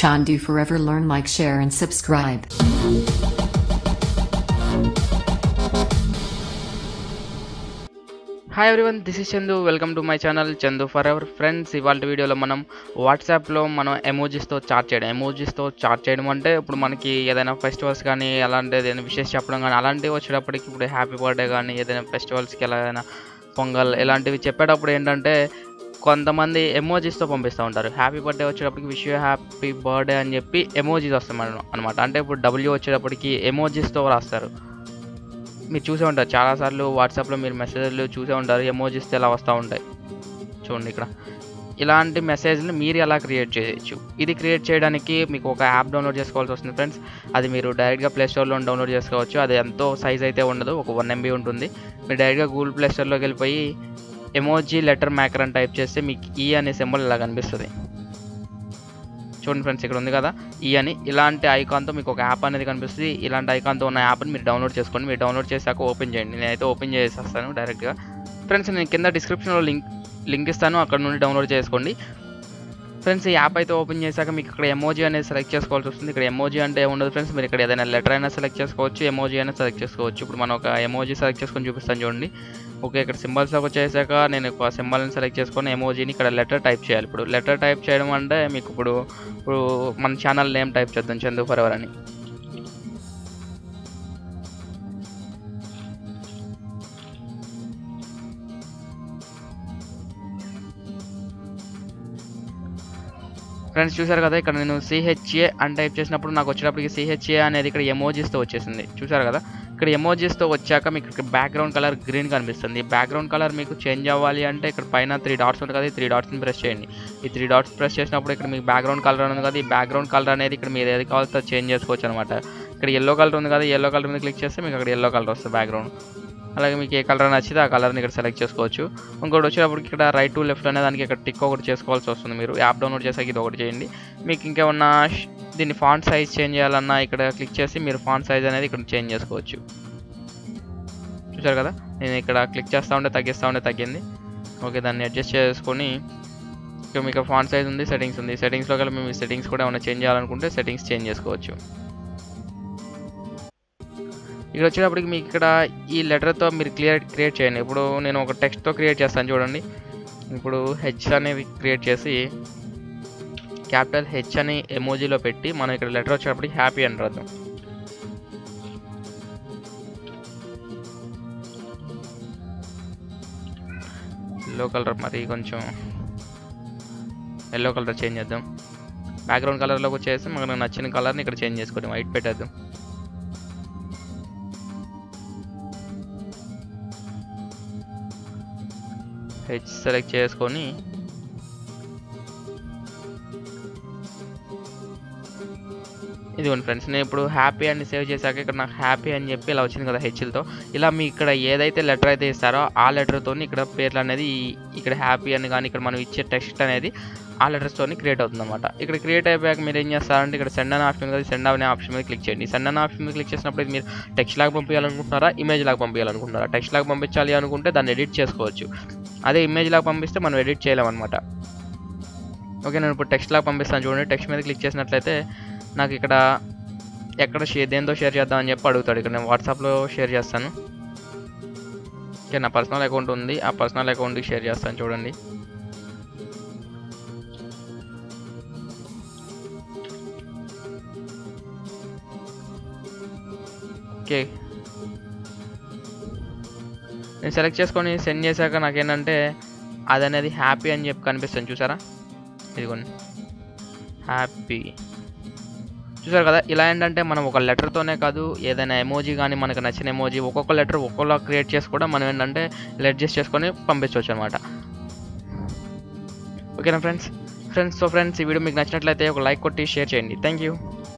Chandu forever learn, like, share and subscribe. Hi everyone, this is Chandu. Welcome to my channel Chandu for ever. Friends, ఇవాళ వీడియోలో మనం వాట్సాప్లో మనం ఎమోజీస్తో chat చేయడం అంటే ఇప్పుడు మనకి ఏదైనా ఫెస్టివల్స్ కానీ అలాంటి ఏదైనా విషెస్ చెప్పడం కానీ అలాంటివి వచ్చేటప్పటికి ఇప్పుడు హ్యాపీ బర్త్డే కానీ ఏదైనా ఫెస్టివల్స్కి ఏదైనా పొంగల్ ఇలాంటివి చెప్పేటప్పుడు ఏంటంటే కొంతమంది ఎమోజీస్తో పంపిస్తూ ఉంటారు. హ్యాపీ బర్త్డే వచ్చేటప్పటికి విష్ యూ హ్యాపీ బర్త్డే అని చెప్పి ఎమోజీస్ వస్తాయి అనమాట. అంటే ఇప్పుడు డబ్ల్యూ వచ్చేటప్పటికి ఎమోజీస్తో రాస్తారు. మీరు చూసే ఉంటారు చాలాసార్లు వాట్సాప్లో మీరు మెసేజ్లు చూసే ఉంటారు, ఎమోజీస్ ఎలా వస్తూ ఉంటాయి. చూడండి, ఇక్కడ ఇలాంటి మెసేజ్లు మీరు ఎలా క్రియేట్ చేయొచ్చు. ఇది క్రియేట్ చేయడానికి మీకు ఒక యాప్ డౌన్లోడ్ చేసుకోవాల్సి వస్తుంది ఫ్రెండ్స్. అది మీరు డైరెక్ట్గా ప్లేస్టోర్లో డౌన్లోడ్ చేసుకోవచ్చు. అది ఎంతో సైజ్ అయితే ఉండదు, ఒక 1 MB ఉంటుంది. మీరు డైరెక్ట్గా గూగుల్ ప్లేస్టోర్లోకి వెళ్ళిపోయి ఎమోజీ లెటర్ మేకర్ అని టైప్ చేస్తే మీకు ఈ అనే సింబల్ ఇలా కనిపిస్తుంది. చూడండి ఫ్రెండ్స్, ఇక్కడ ఉంది కదా ఈ అని. ఇలాంటి ఐకాన్తో మీకు ఒక యాప్ అనేది కనిపిస్తుంది. ఇలాంటి ఐకాన్తో ఉన్న యాప్ని మీరు డౌన్లోడ్ చేసుకోండి. మీరు డౌన్లోడ్ చేశాక ఓపెన్ చేయండి. నేనైతే ఓపెన్ చేసేస్తాను డైరెక్ట్గా. ఫ్రెండ్స్, నేను కింద డిస్క్రిప్షన్లో లింక్ ఇస్తాను, అక్కడ నుండి డౌన్లోడ్ చేసుకోండి. ఫ్రెండ్స్, ఈ యాప్ అయితే ఓపెన్ చేశాక మీకు ఇక్కడ ఎమోజీ అనేది సెలెక్ట్ చేసుకోవాల్సి వస్తుంది. ఇక్కడ ఎమోజీ అంటే ఉండదు ఫ్రెండ్స్, మీరు ఇక్కడ ఏదైనా లెటర్ అయినా సెలెక్ట్ చేసుకోవచ్చు, ఎమోజీ అయినా సెలెక్ట్ చేసుకోవచ్చు. ఇప్పుడు మనం ఒక ఎమోజీ సెలెక్ట్ చేసుకొని చూపిస్తాను చూడండి. ఓకే, ఇక్కడ సింబల్స్లోకి వచ్చేసాక నేను ఒక సింబల్ని సెలెక్ట్ చేసుకొని ఎమోజీని ఇక్కడ లెటర్ టైప్ చేయాలి. ఇప్పుడు లెటర్ టైప్ చేయడం అంటే మీకు ఇప్పుడు మన ఛానల్ నేమ్ టైప్ చేద్దాం, చందు ఫర్ ఎవర్ అని. ఫ్రెండ్స్, చూసారు కదా, ఇక్కడ నేను CHA అని టైప్ చేసినప్పుడు నాకు వచ్చేటప్పటికి CHA అనేది ఇక్కడ ఎమోజీస్తో వచ్చేసింది. చూసారు కదా, ఇక్కడ ఎమోజీస్తో వచ్చాక మీకు ఇక్కడ బ్యాక్గ్రౌండ్ కలర్ గ్రీన్ కనిపిస్తుంది. బ్యాక్గ్రౌండ్ కలర్ మీకు చేంజ్ అవ్వాలి అంటే ఇక్కడ పైన 3 డాట్స్ ఉంటుంది కదా, ఈ 3 డాట్స్ని ప్రెస్ చేయండి. ఈ 3 డాట్స్ ప్రెస్ చేసినప్పుడు ఇక్కడ మీకు బ్యాక్గ్రౌండ్ కలర్ ఉంది కదా, ఈ బ్యాక్గ్రౌండ్ కలర్ అనేది ఇక్కడ మీరు ఏది కావాలో చేంజ్ చేసుకోవచ్చు అనమాట. ఇక్కడ ఎల్లో కలర్ ఉంది కదా, ఎల్లో కలర్ మీద క్లిక్ చేస్తే మీకు అక్కడ ఎల్లో కలర్ వస్తుంది బ్యాక్గ్రౌండ్. అలాగే మీకు ఏ కలర్ నచ్చితే ఆ కలర్ని ఇక్కడ సెలెక్ట్ చేసుకోవచ్చు. ఇంకోటి వచ్చేటప్పటికి ఇక్కడ రైట్ టు లెఫ్ట్ అనే దానికి ఇక్కడ టిక్ ఒకటి చేసుకోవాల్సి వస్తుంది. మీరు యాప్ డౌన్లోడ్ చేసాక ఇది ఒకటి చేయండి. మీకు ఇంకేమన్నా దీన్ని ఫాంట్ సైజ్ చేంజ్ చేయాలన్నా ఇక్కడ క్లిక్ చేసి మీరు ఫాంట్ సైజ్ అనేది ఇక్కడ చేంజ్ చేసుకోవచ్చు. చూసారు కదా, నేను ఇక్కడ క్లిక్ చేస్తూ ఉంటే తగ్గింది. ఓకే, దాన్ని అడ్జస్ట్ చేసుకొని ఇక మీకు ఫాంట్ సైజ్ ఉంది, సెట్టింగ్స్ ఉంది. సెట్టింగ్స్లో కలిపి మీ సెట్టింగ్స్ కూడా ఏమైనా చేంజ్ చేయాలనుకుంటే సెట్టింగ్స్ చేంజ్ చేసుకోవచ్చు. ఇక్కడ వచ్చేటప్పటికి మీకు ఇక్కడ ఈ లెటర్తో మీరు క్రియేట్ చేయండి. ఇప్పుడు నేను ఒక టెక్స్ట్తో క్రియేట్ చేస్తాను చూడండి. ఇప్పుడు హెచ్ అనేది క్రియేట్ చేసి క్యాపిటల్ హెచ్ అని ఎమోజీలో పెట్టి మనం ఇక్కడ లెటర్ వచ్చేటప్పటికి హ్యాపీ అని రాద్దాం. ఎల్లో కలర్ మరి కొంచెం ఎల్లో కలర్ చేంజ్ చేద్దాం. బ్యాక్గ్రౌండ్ కలర్లోకి వచ్చేసి మనకు నచ్చిన కలర్ని ఇక్కడ చేంజ్ చేసుకొని వైట్ పెట్టేద్దాం. హెచ్ సెలెక్ట్ చేసుకొని ఇదిగోండి ఫ్రెండ్స్, నేను ఇప్పుడు హ్యాపీ అని సేవ్ చేశాక ఇక్కడ నాకు హ్యాపీ అని చెప్పి ఇలా వచ్చింది కదా హెచ్లతో. ఇలా మీ ఇక్కడ ఏదైతే లెటర్ అయితే ఇస్తారో ఆ లెటర్తో ఇక్కడ పేర్లు అనేది ఇక్కడ హ్యాపీ అని కానీ ఇక్కడ మనం ఇచ్చే టెక్స్ట్ అనేది ఆ లెటర్స్తో క్రియేట్ అవుతుంది అనమాట. ఇక్కడ క్రియేట్ అయిపోయాక మీరు ఏం చేస్తారంటే ఇక్కడ సెండ్ అనే ఆప్షన్ కదా, సెండ్ అనే ఆప్షన్ మీద క్లిక్ చేయండి. సెండ్ అనే ఆప్షన్ మీద క్లిక్ చేసినప్పుడు మీరు టెక్స్ట్ లాగా పంపించాలనుకుంటున్నారా, ఇమేజ్ లాగా పంపించాలనుకుంటున్నారా? టెక్స్ట్ లాగా పంపించాలి అనుకుంటే దాన్ని ఎడిట్ చేసుకోవచ్చు. అదే ఇమేజ్ లాగా పంపిస్తే మనం ఎడిట్ చేయలేమన్నమాట. ఓకే, నేను ఇప్పుడు టెక్స్ట్ లాగా పంపిస్తాను చూడండి. టెక్స్ట్ మీద క్లిక్ చేసినట్లయితే నాకు ఇక్కడ ఎక్కడ దేంతో షేర్ చేద్దామని చెప్పి అడుగుతాడు. ఇక్కడ నేను వాట్సాప్లో షేర్ చేస్తాను. ఓకే, నా పర్సనల్ అకౌంట్ ఉంది, ఆ పర్సనల్ అకౌంట్కి షేర్ చేస్తాను చూడండి. ఓకే, నేను సెలెక్ట్ చేసుకొని సెండ్ చేశాక నాకేంటంటే అది అనేది హ్యాపీ అని చెప్పి కనిపిస్తుంది. చూసారా, ఇదిగోండి హ్యాపీ. చూసారు కదా, ఇలా ఏంటంటే మనం ఒక లెటర్తోనే కాదు ఏదైనా ఎమోజీ కానీ మనకు నచ్చిన ఎమోజీ ఒక్కొక్క లెటర్ ఒక్కొక్క క్రియేట్ చేసి కూడా మనం ఏంటంటే ఇలా అడ్జస్ట్ చేసుకొని పంపించవచ్చు అనమాట. ఓకేనా ఫ్రెండ్స్? ఈ వీడియో మీకు నచ్చినట్లయితే ఒక లైక్ కొట్టి షేర్ చేయండి. Thank you.